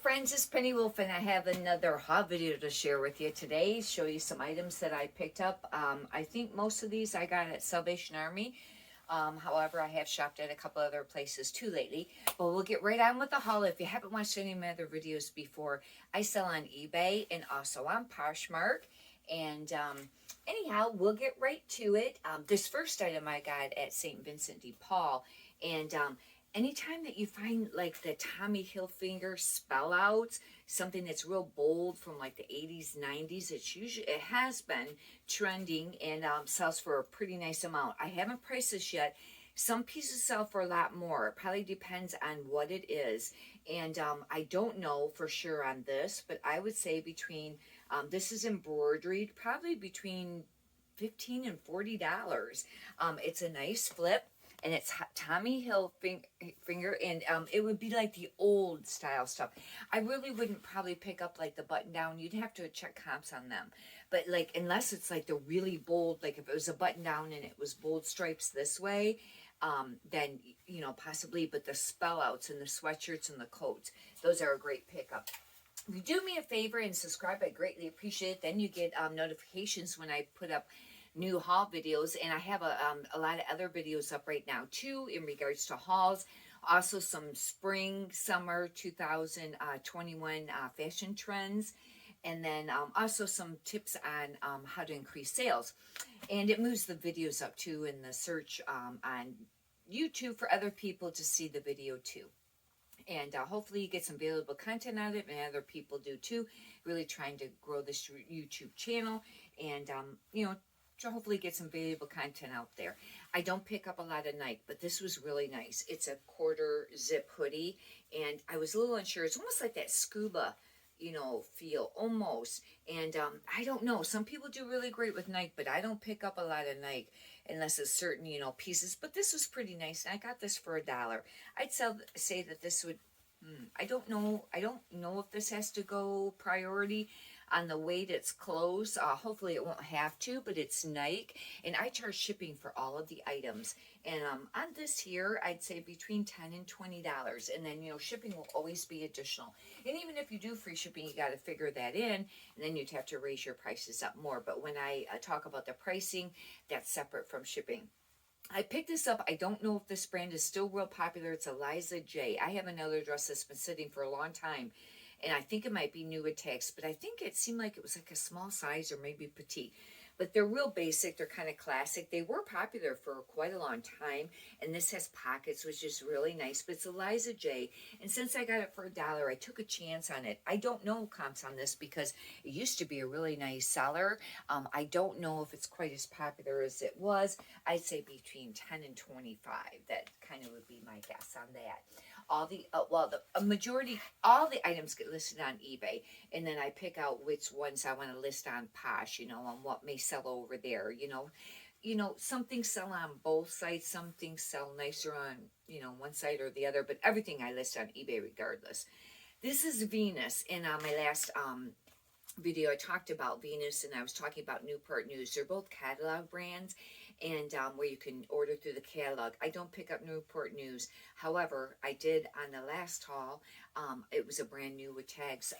friends, it's Penny Wolf, and I have another haul video to share with you today. Show you some items that I picked up. I think most of these I got at Salvation Army. However, I have shopped at a couple other places too lately. But we'll get right on with the haul. If you haven't watched any of my other videos before, I sell on eBay and also on Poshmark. And anyhow, we'll get right to it. This first item I got at St. Vincent de Paul. And anytime that you find like the Tommy Hilfiger spell outs, something that's real bold from like the 80s, 90s, it has been trending and sells for a pretty nice amount. I haven't priced this yet. Some pieces sell for a lot more. It probably depends on what it is. And I don't know for sure on this, but I would say between, this is embroidered, probably between $15 and $40. It's a nice flip. And it's Tommy Hilfiger, and it would be like the old style stuff. I really wouldn't probably pick up like the button down. You'd have to check comps on them. But like, unless it's like the really bold, like if it was a button down and it was bold stripes this way, then, you know, possibly. But the spell outs and the sweatshirts and the coats, those are a great pickup. If you do me a favor and subscribe, I greatly appreciate it. Then you get notifications when I put up new haul videos, and I have a lot of other videos up right now too in regards to hauls. Also some spring summer 2021 fashion trends, and then also some tips on how to increase sales. And it moves the videos up too in the search on YouTube for other people to see the video too. And hopefully you get some valuable content out of it, and other people do too. Really trying to grow this YouTube channel, and you know, to hopefully get some valuable content out there. I don't pick up a lot of Nike, but this was really nice. It's a quarter zip hoodie, and I was a little unsure. It's almost like that scuba, you know, feel almost. And I don't know. Some people do really great with Nike, but I don't pick up a lot of Nike unless it's certain, you know, pieces. But this was pretty nice, and I got this for $1. I'd say that this would. I don't know. I don't know if this has to go priority on the way it's closed. Hopefully it won't have to, but it's Nike, and I charge shipping for all of the items. And on this here, I'd say between $10 and $20, and then, you know, shipping will always be additional. And even if you do free shipping, you got to figure that in, and then you'd have to raise your prices up more. But when I talk about the pricing, that's separate from shipping. I picked this up. I don't know if this brand is still real popular. It's Eliza J. I have another dress that's been sitting for a long time, and I think it might be new with tags, but I think it seemed like it was like a small size or maybe petite. But they're real basic. They're kind of classic. They were popular for quite a long time, and this has pockets, which is really nice. But it's Eliza J, and since I got it for $1, I took a chance on it. I don't know comps on this because it used to be a really nice seller. I don't know if it's quite as popular as it was. I'd say between 10 and 25. That kind of would be my guess on that. All the majority, all the items get listed on eBay, and then I pick out which ones I want to list on Posh, you know, on what may sell over there, you know, some things sell on both sites, some things sell nicer on, you know, one side or the other, but everything I list on eBay regardless. This is Venus. In my last video, I talked about Venus, and I was talking about Newport News. They're both catalog brands, and where you can order through the catalog. I don't pick up Newport News. However, I did on the last haul. It was a brand new with tags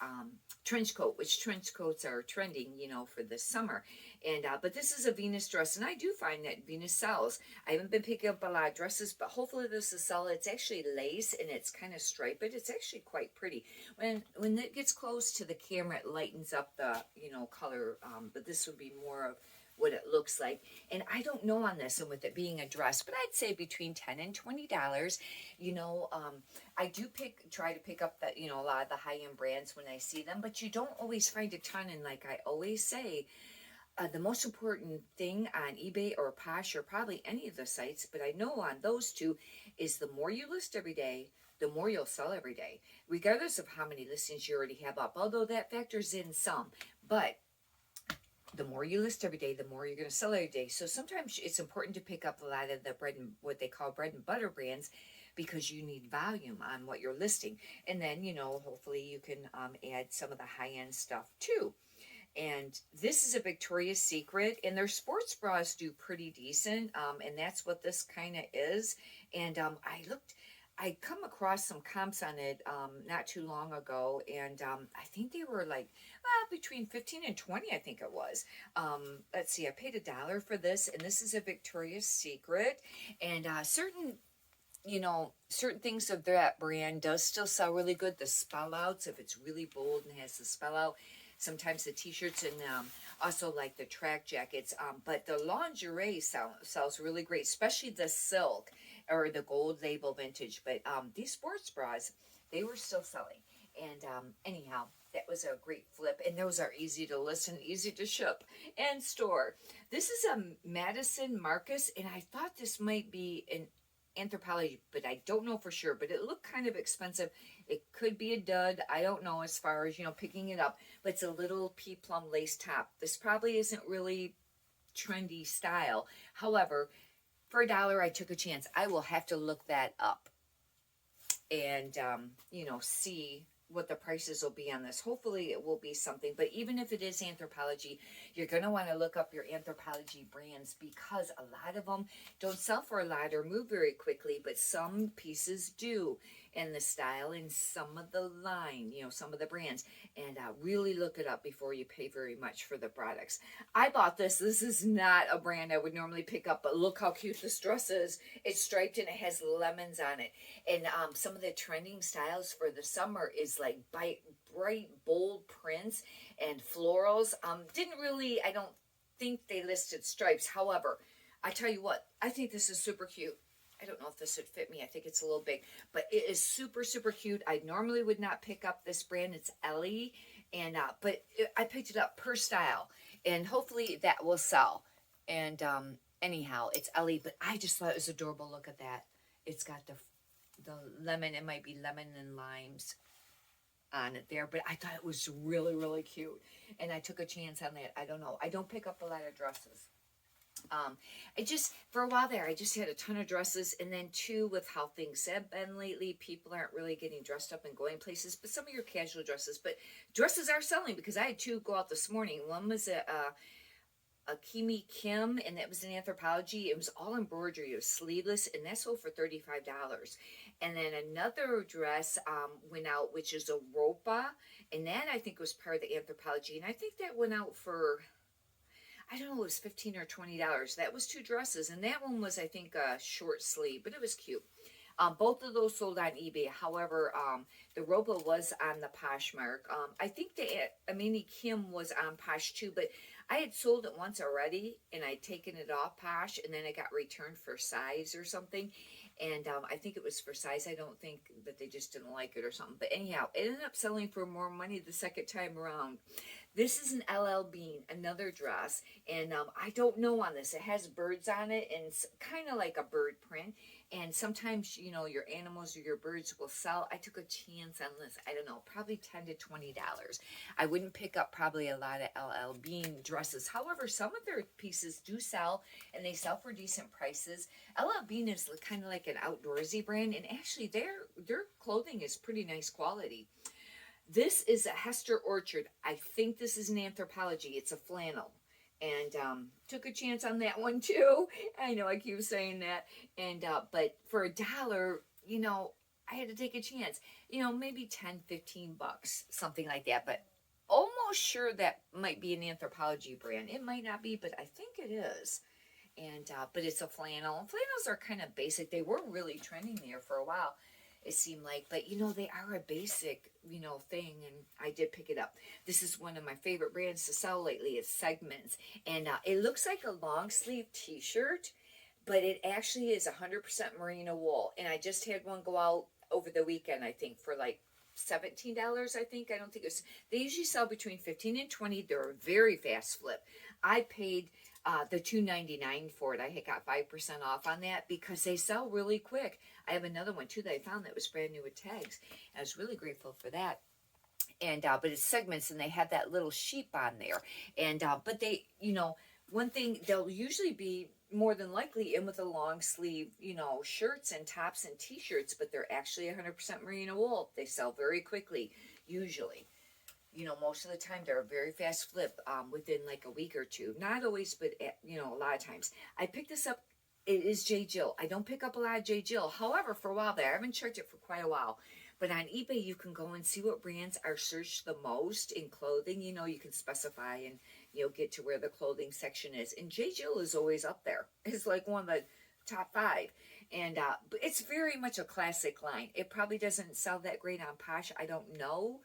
trench coat, which trench coats are trending, you know, for the summer. And but this is a Venus dress, and I do find that Venus sells. I haven't been picking up a lot of dresses, but hopefully this will sell. It's actually lace, and it's kind of striped. It's actually quite pretty. When it gets close to the camera, it lightens up the, you know, color. But this would be more of what it looks like. And I don't know on this, and with it being a dress, but I'd say between $10 and $20. You know, I do try to pick up the, you know, a lot of the high-end brands when I see them, but you don't always find a ton. And like I always say, the most important thing on eBay or Posh or probably any of the sites, but I know on those two, is the more you list every day, the more you'll sell every day, regardless of how many listings you already have up, although that factors in some. But the more you list every day, the more you're going to sell every day. So sometimes it's important to pick up a lot of the what they call bread and butter brands, because you need volume on what you're listing. And then, you know, hopefully you can add some of the high-end stuff too. And this is a Victoria's Secret, and their sports bras do pretty decent, and that's what this kind of is. And I looked, I come across some comps on it not too long ago, and I think they were like between 15 and 20, I think it was. Let's see, I paid $1 for this, and this is a Victoria's Secret, and certain things of that brand does still sell really good. The spell outs, if it's really bold and has the spell out, sometimes the t-shirts, and also like the track jackets. But the lingerie sells really great, especially the silk or the gold label vintage. But these sports bras, they were still selling. And anyhow, that was a great flip. And those are easy to listen, easy to ship and store. This is a Madison Marcus, and I thought this might be an Anthropologie, but I don't know for sure. But it looked kind of expensive. It could be a dud. I don't know as far as, picking it up. But it's a little pea plum lace top. This probably isn't really trendy style. However, for $1, I took a chance. I will have to look that up and, see what the prices will be on this. Hopefully it will be something. But even if it is Anthropologie, you're going to want to look up your Anthropologie brands, because a lot of them don't sell for a lot or move very quickly, but some pieces do in the style and some of the line, some of the brands. And really look it up before you pay very much for the products. I bought this. This is not a brand I would normally pick up, but look how cute this dress is. It's striped and it has lemons on it. And some of the trending styles for the summer is like bright, bold prints and florals. I don't think they listed stripes. However, I tell you what, I think this is super cute. I don't know if this would fit me. I think it's a little big, but it is super, super cute. I normally would not pick up this brand. It's Ellie, and I picked it up per style, and hopefully that will sell. And anyhow, it's Ellie, but I just thought it was adorable. Look at that. It's got the lemon. It might be lemon and limes on it there, but I thought it was really, really cute, and I took a chance on that. I don't know. I don't pick up a lot of dresses. For a while there, I just had a ton of dresses, and then too, with how things have been lately, people aren't really getting dressed up and going places, but some of your casual dresses, but dresses are selling, because I had two go out this morning. One was a Kimi Kim, and that was an Anthropologie. It was all embroidery. It was sleeveless, and that sold for $35. And then another dress went out, which is a Ropa, and that I think was part of the Anthropologie, and I think that went out for, I don't know, it was $15 or $20. That was two dresses, and that one was, I think, a short sleeve, but it was cute. Both of those sold on eBay. However, the Ropa was on the Poshmark. I think the Amini Kim was on Posh too, but I had sold it once already, and I'd taken it off Posh, and then it got returned for size or something. And I think it was for size. I don't think that they just didn't like it or something. But anyhow, it ended up selling for more money the second time around. This is an LL Bean, another dress, and I don't know on this. It has birds on it, and it's kind of like a bird print, and sometimes, your animals or your birds will sell. I took a chance on this. I don't know, probably $10 to $20. I wouldn't pick up probably a lot of LL Bean dresses. However, some of their pieces do sell, and they sell for decent prices. LL Bean is kind of like an outdoorsy brand, and actually their clothing is pretty nice quality. This is a Hester Orchard. I think this is an Anthropologie. It's a flannel. And took a chance on that one too. I know I keep saying that. And but for $1, I had to take a chance. Maybe 10, 15 bucks, something like that. But almost sure that might be an Anthropologie brand. It might not be, but I think it is. And but it's a flannel. Flannels are kind of basic. They were really trending there for a while, it seemed like, but they are a basic thing, and I did pick it up. This is one of my favorite brands to sell lately. It's Segments, and it looks like a long sleeve t-shirt, but it actually is 100% merino wool. And I just had one go out over the weekend, I think, for like $17. I think, I don't think it was, they usually sell between 15 and 20. They're a very fast flip. I paid the $2.99 for it. I had got 5% off on that because they sell really quick. I have another one too that I found that was brand new with tags. I was really grateful for that. And but it's Segments, and they have that little sheep on there. And but they, one thing, they'll usually be more than likely in with a long sleeve, shirts and tops and t-shirts, but they're actually 100% merino wool. They sell very quickly, usually. Most of the time they're a very fast flip within like a week or two. Not always, but a lot of times. I picked this up it is J. Jill. I don't pick up a lot of J. Jill. However, for a while there, I haven't checked it for quite a while. But on eBay, you can go and see what brands are searched the most in clothing. You know, you can specify and, you know, get to where the clothing section is. And J. Jill is always up there. It's like one of the top 5. And but it's very much a classic line. It probably doesn't sell that great on Posh. I don't know.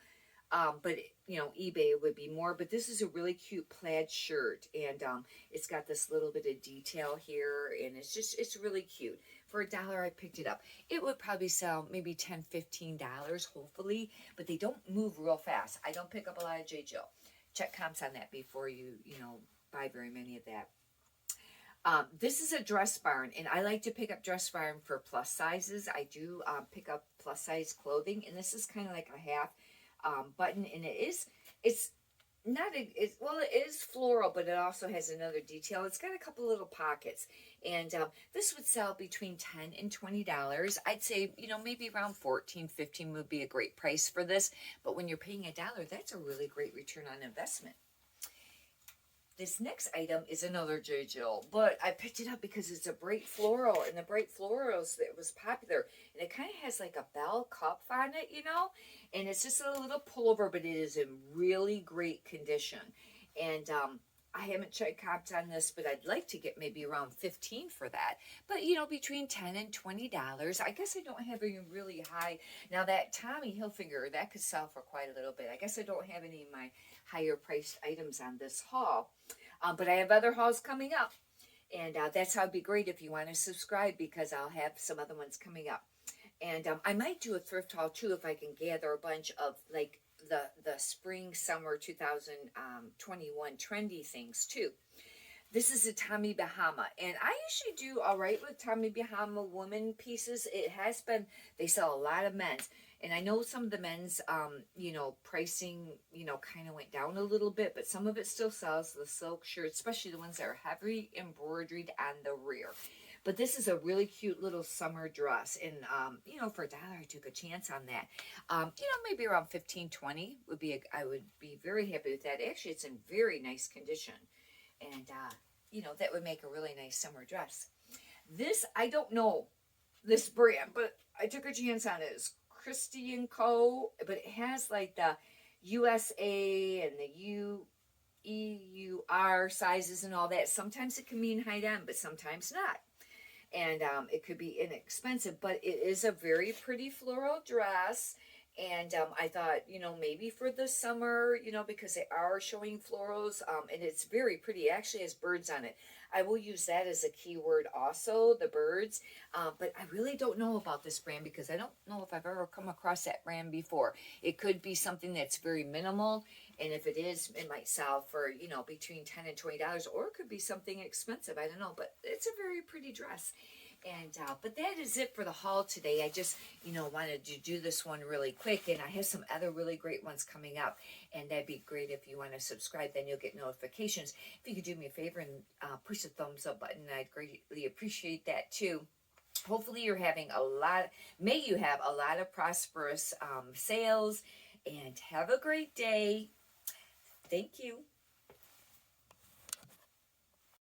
But, you know, eBay would be more. But this is a really cute plaid shirt. And it's got this little bit of detail here. And it's really cute. For $1, I picked it up. It would probably sell maybe $10, $15, hopefully. But they don't move real fast. I don't pick up a lot of J. Jill. Check comps on that before you know, buy very many of that. This is a Dress Barn, and I like to pick up Dress Barn for plus sizes. I do pick up plus size clothing, and this is kind of like a half button, and it's not well, it is floral, but it also has another detail. It's got a couple little pockets, and this would sell between $10 and $20. I'd say, you know, maybe around $14, $15 would be a great price for this, but when you're paying $1, that's a really great return on investment. This next item is another J. Jill, but I picked it up because it's a bright floral, and the bright florals that was popular, and it kind of has like a bell cuff on it, you know, and it's just a little pullover, but it is in really great condition. And I haven't checked comps on this, but I'd like to get maybe around $15 for that. But, you know, between $10 and $20. I guess I don't have any really high. Now, that Tommy Hilfiger, that could sell for quite a little bit. I guess I don't have any of my higher priced items on this haul. But I have other hauls coming up. And that's how it'd be great if you want to subscribe, because I'll have some other ones coming up. And I might do a thrift haul, too, if I can gather a bunch of, like, the spring summer 2021 trendy things too. This is a Tommy Bahama, and I usually do all right with Tommy Bahama woman pieces. It has been, they sell a lot of men's, and I know some of the men's you know, pricing, you know, kind of went down a little bit, but some of it still sells. The silk shirts, especially the ones that are heavy embroidered on the rear. But this is a really cute little summer dress. And, you know, for $1, I took a chance on that. You know, maybe around $15, $20 would be, I would be very happy with that. Actually, it's in very nice condition. And, you know, that would make a really nice summer dress. This, I don't know this brand, but I took a chance on it. It's Christy & Co. But it has like the USA and the EUR sizes and all that. Sometimes it can mean high end, but sometimes not. And it could be inexpensive, but it is a very pretty floral dress. And I thought, you know, maybe for the summer, you know, because they are showing florals, and it's very pretty. It actually has birds on it. I will use that as a keyword also, the birds. But I really don't know about this brand, because I don't know if I've ever come across that brand before. It could be something that's very minimal. And if it is, it might sell for, you know, between $10 and $20, or it could be something expensive. I don't know, but it's a very pretty dress. And, but that is it for the haul today. I just, you know, wanted to do this one really quick, and I have some other really great ones coming up, and that'd be great if you want to subscribe. Then you'll get notifications. If you could do me a favor and push the thumbs up button, I'd greatly appreciate that too. Hopefully you're having may you have a lot of prosperous sales, and have a great day. Thank you.